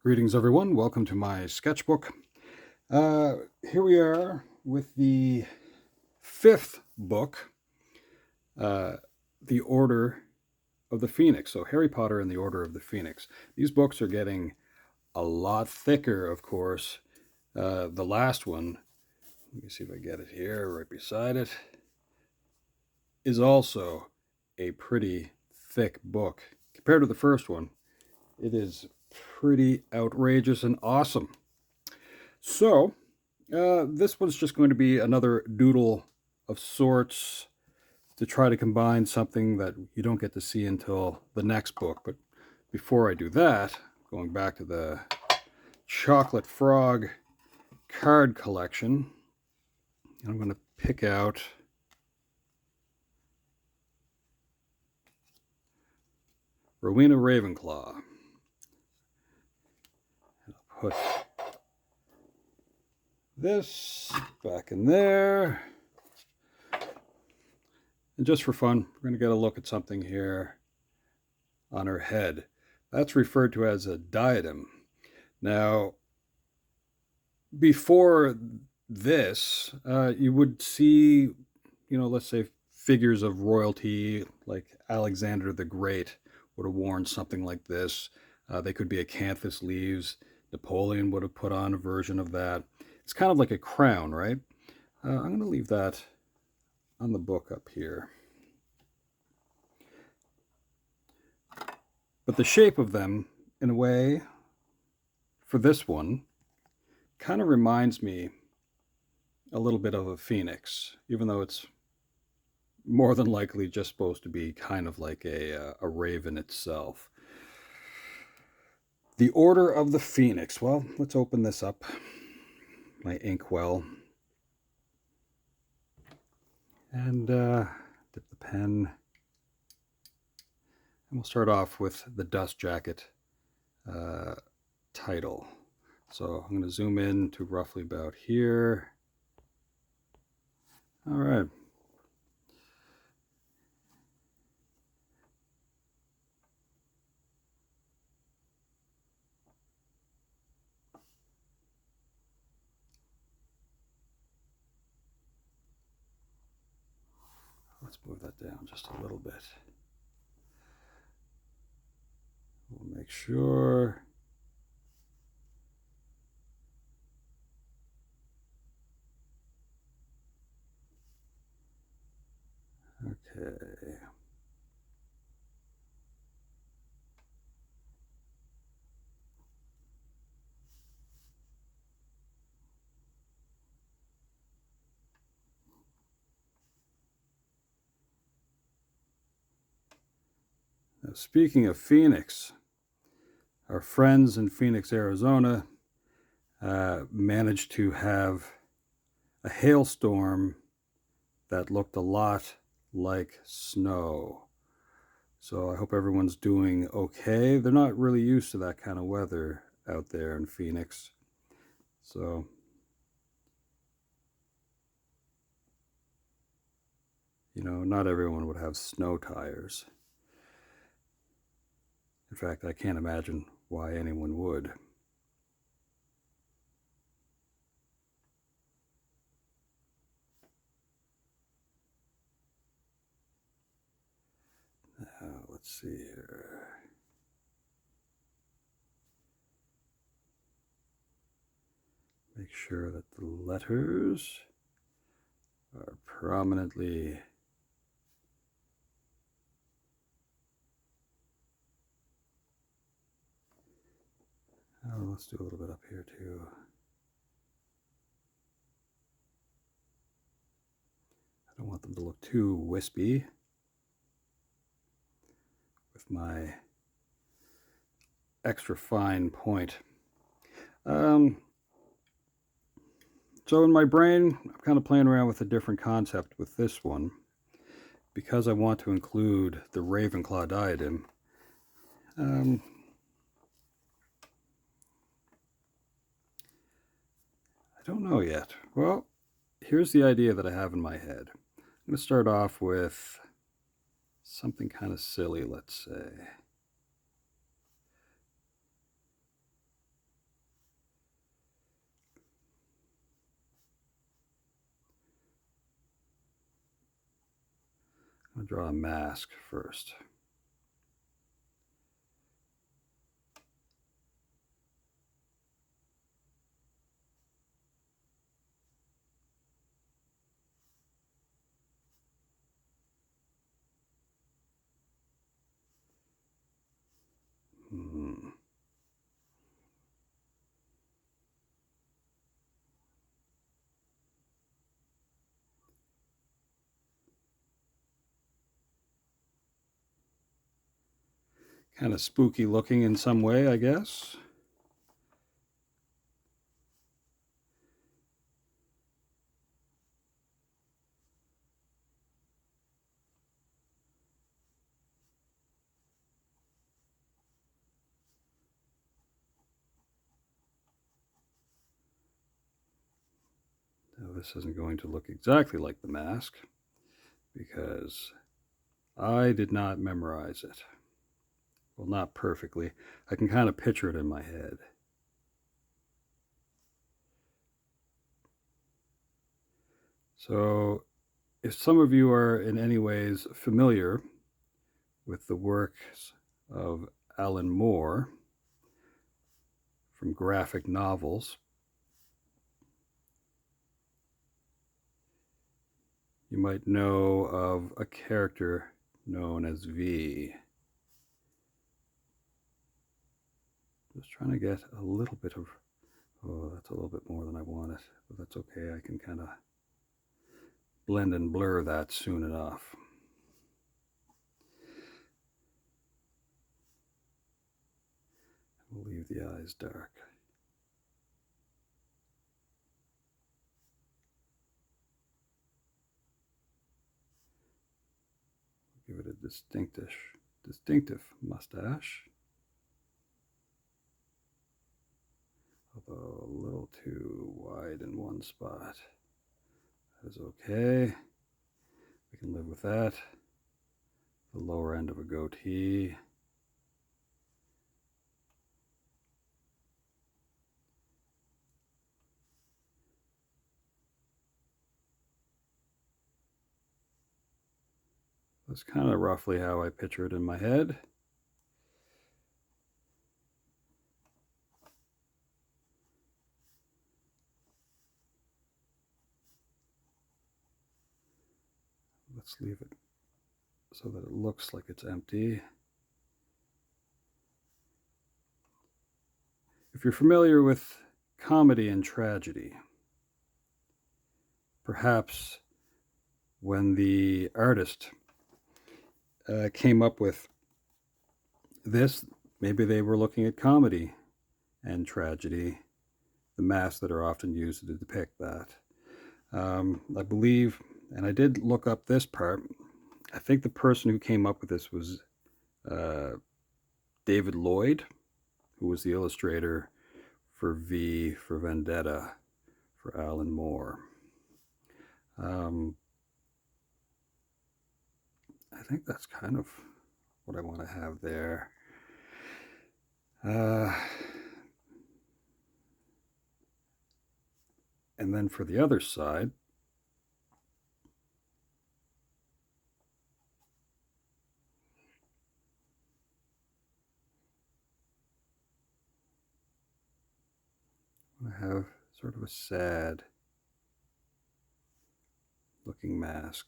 Greetings, everyone. Welcome to my sketchbook. Here we are with the fifth book, The Order of the Phoenix. So, Harry Potter and the Order of the Phoenix. These books are getting a lot thicker, of course. The last one, let me see if I get it here, right beside it, is also a pretty thick book. Compared to the first one, it is pretty outrageous and awesome. So, this one's just going to be another doodle of sorts to try to combine something that you don't get to see until the next book. But before I do that, going back to the Chocolate Frog card collection, I'm going to pick out Rowena Ravenclaw. And I'll put this back in there. And just for fun, we're going to get a look at something here on her head. That's referred to as a diadem. Now, before this, you would see, let's say figures of royalty like Alexander the Great would have worn something like this. They could be acanthus leaves. Napoleon would have put on a version of that. It's kind of like a crown, right? I'm going to leave that on the book up here. But the shape of them, in a way, for this one, kind of reminds me a little bit of a phoenix, even though it's more than likely just supposed to be kind of like a raven itself. The Order of the Phoenix. Well, let's open this up. My inkwell. And dip the pen. And we'll start off with the dust jacket title. So I'm going to zoom in to roughly about here. All right. Let's move that down just a little bit. We'll make sure. Okay. Now, speaking of Phoenix, our friends in Phoenix, Arizona, managed to have a hailstorm that looked a lot like snow. So I hope everyone's doing okay. They're not really used to that kind of weather out there in Phoenix. So, not everyone would have snow tires. In fact, I can't imagine why anyone would. Now, let's see here. Make sure that the letters are prominently let's do a little bit up here too. I don't want them to look too wispy with my extra fine point. So in my brain, I'm kind of playing around with a different concept with this one because I want to include the Ravenclaw diadem. I don't know yet. Well, here's the idea that I have in my head. I'm going to start off with something kind of silly, let's say. I'll draw a mask first. Kind of spooky looking in some way, I guess. Now this isn't going to look exactly like the mask because I did not memorize it. Well, not perfectly. I can kind of picture it in my head. So, if some of you are in any ways familiar with the works of Alan Moore from graphic novels, you might know of a character known as V. Just trying to get a little bit of, oh, that's a little bit more than I wanted, but that's okay. I can kind of blend and blur that soon enough. We'll leave the eyes dark. Give it a distinctive mustache. Although a little too wide in one spot. That is okay. We can live with that. The lower end of a goatee. That's kind of roughly how I picture it in my head. Let's leave it so that it looks like it's empty. If you're familiar with comedy and tragedy, perhaps when the artist came up with this, maybe they were looking at comedy and tragedy, the masks that are often used to depict that. I believe, and I did look up this part, I think the person who came up with this was David Lloyd, who was the illustrator for V for Vendetta for Alan Moore. I think that's kind of what I want to have there. And then for the other side, I have sort of a sad looking mask.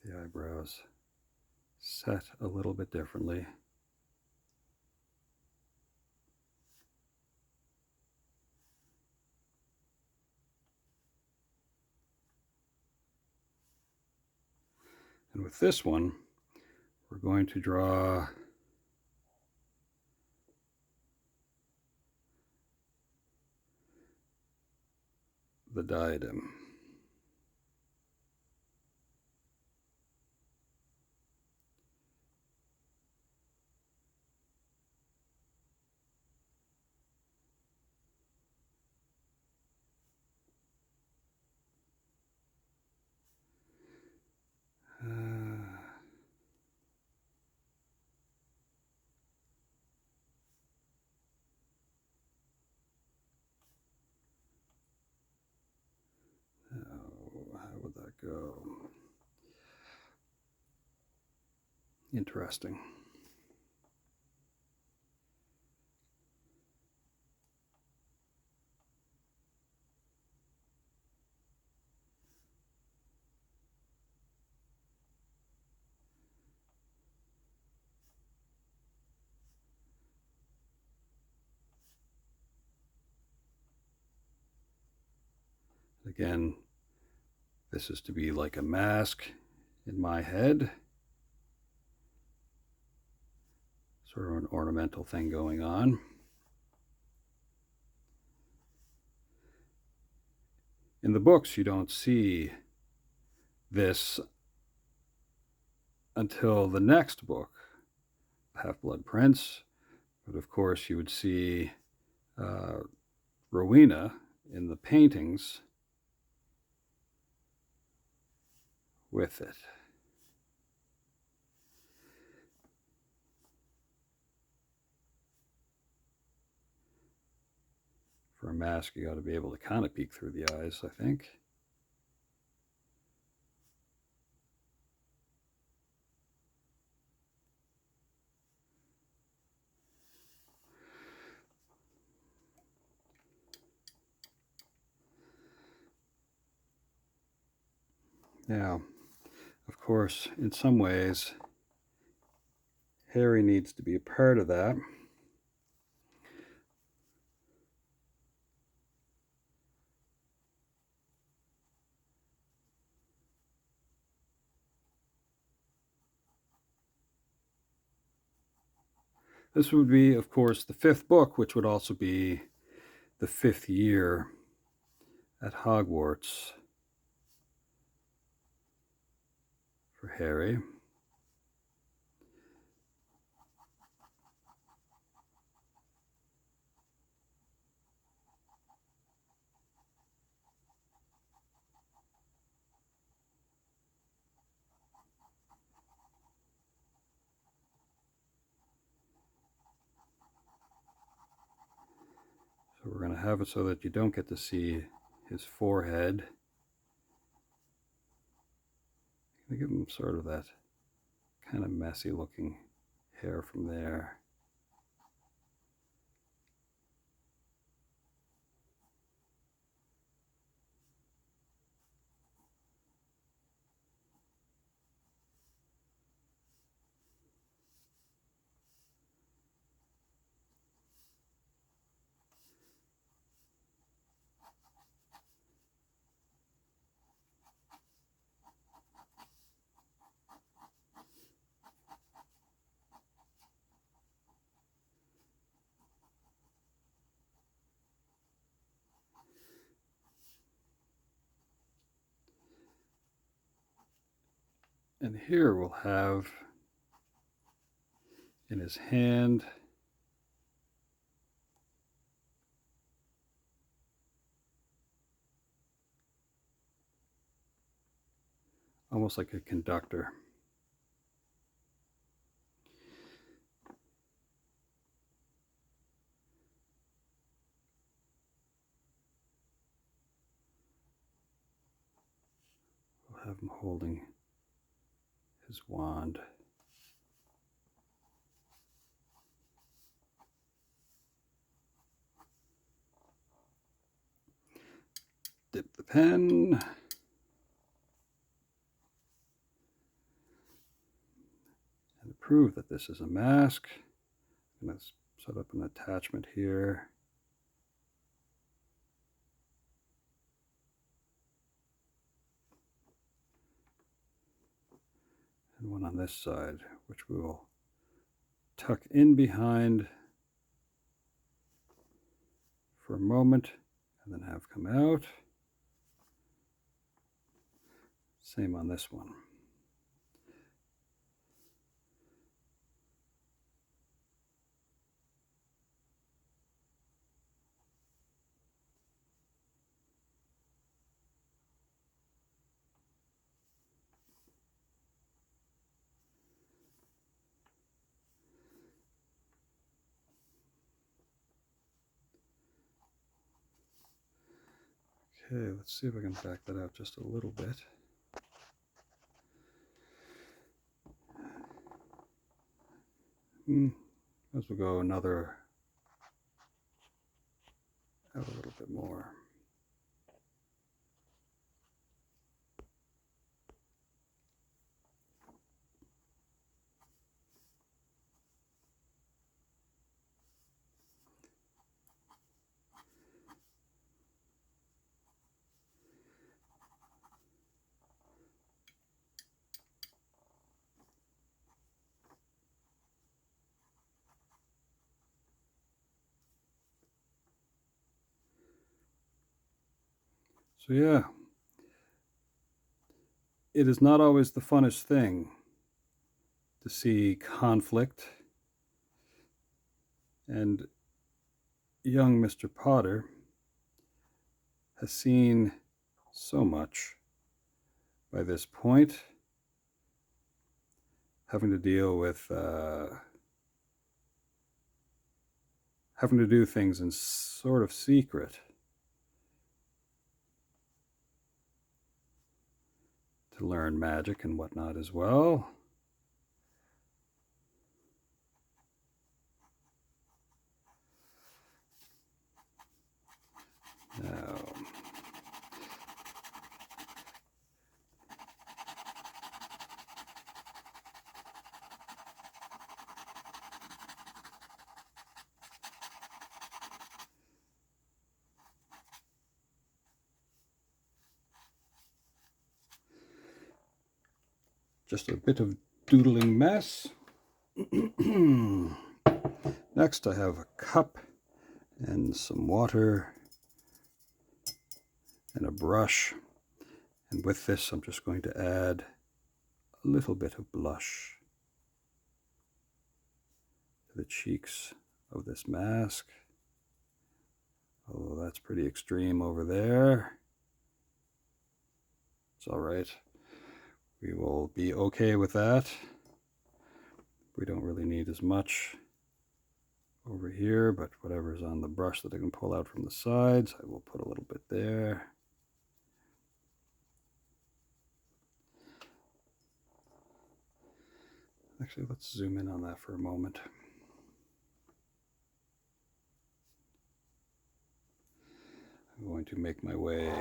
The eyebrows set a little bit differently. And with this one, we're going to draw the diadem. go. Interesting. Again, this is to be like a mask in my head. Sort of an ornamental thing going on. In the books, you don't see this until the next book, Half-Blood Prince. But of course, you would see Rowena in the paintings with it. For a mask, you got to be able to kind of peek through the eyes, I think. Now, of course, in some ways, Harry needs to be a part of that. This would be, of course, the fifth book, which would also be the 5th year at Hogwarts for Harry. So we're going to have it so that you don't get to see his forehead. I'm going to give him sort of that kind of messy looking hair from there. And here we'll have in his hand almost like a conductor. We'll have him holding his wand. Dip the pen. And to prove that this is a mask, I'm going to set up an attachment here. And one on this side, which we will tuck in behind for a moment and then have come out. Same on this one. Okay, let's see if I can back that out just a little bit. As we'll go another, out a little bit more. So yeah, it is not always the funnest thing to see conflict, and young Mr. Potter has seen so much by this point, having to deal with having to do things in sort of secret to learn magic and whatnot as well. Now, just a bit of doodling mess. Next, I have a cup and some water and a brush. And with this, I'm just going to add a little bit of blush to the cheeks of this mask. Although that's pretty extreme over there. It's all right. We will be okay with that. We don't really need as much over here, but whatever's on the brush that I can pull out from the sides, I will put a little bit there. Actually, let's zoom in on that for a moment. I'm going to make my way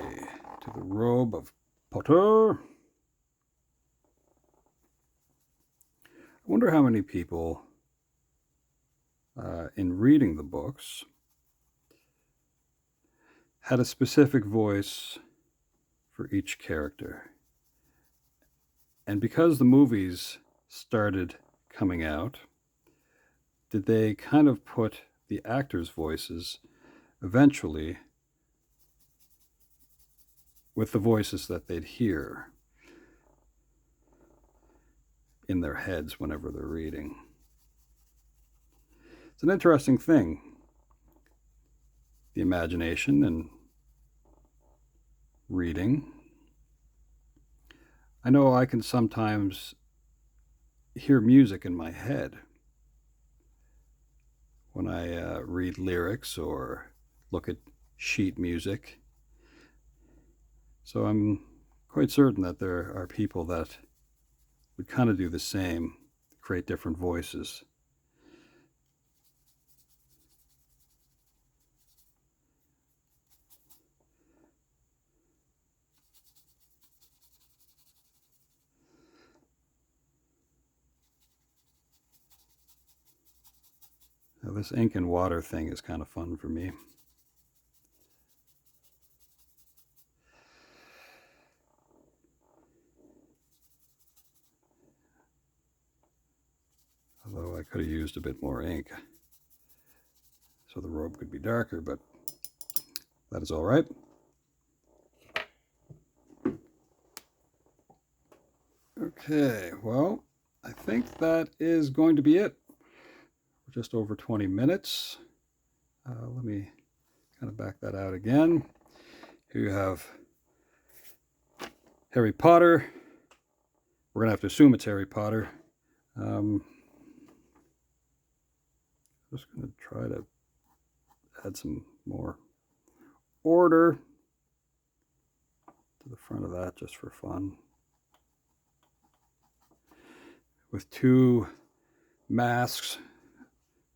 to the robe of Potter. I wonder how many people, in reading the books, had a specific voice for each character. And because the movies started coming out, did they kind of put the actors' voices eventually with the voices that they'd hear in their heads whenever they're reading? It's an interesting thing, the imagination and reading. I know I can sometimes hear music in my head when I read lyrics or look at sheet music. So I'm quite certain that there are people that would kind of do the same, create different voices. Now, this ink and water thing is kind of fun for me. Although I could have used a bit more ink so the robe could be darker, but that is all right. Okay, well, I think that is going to be it. We're just over 20 minutes. Let me kind of back that out again. Here you have Harry Potter. We're going to have to assume it's Harry Potter. Just going to try to add some more order to the front of that just for fun. With two masks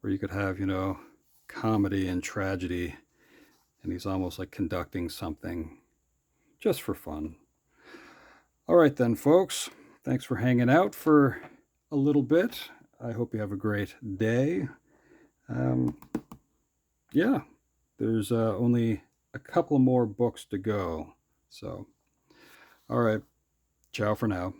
Or you could have, you know, comedy and tragedy, and he's almost like conducting something just for fun. All right then, folks. Thanks for hanging out for a little bit. I hope you have a great day. Yeah, there's only a couple more books to go. So, all right. Ciao for now.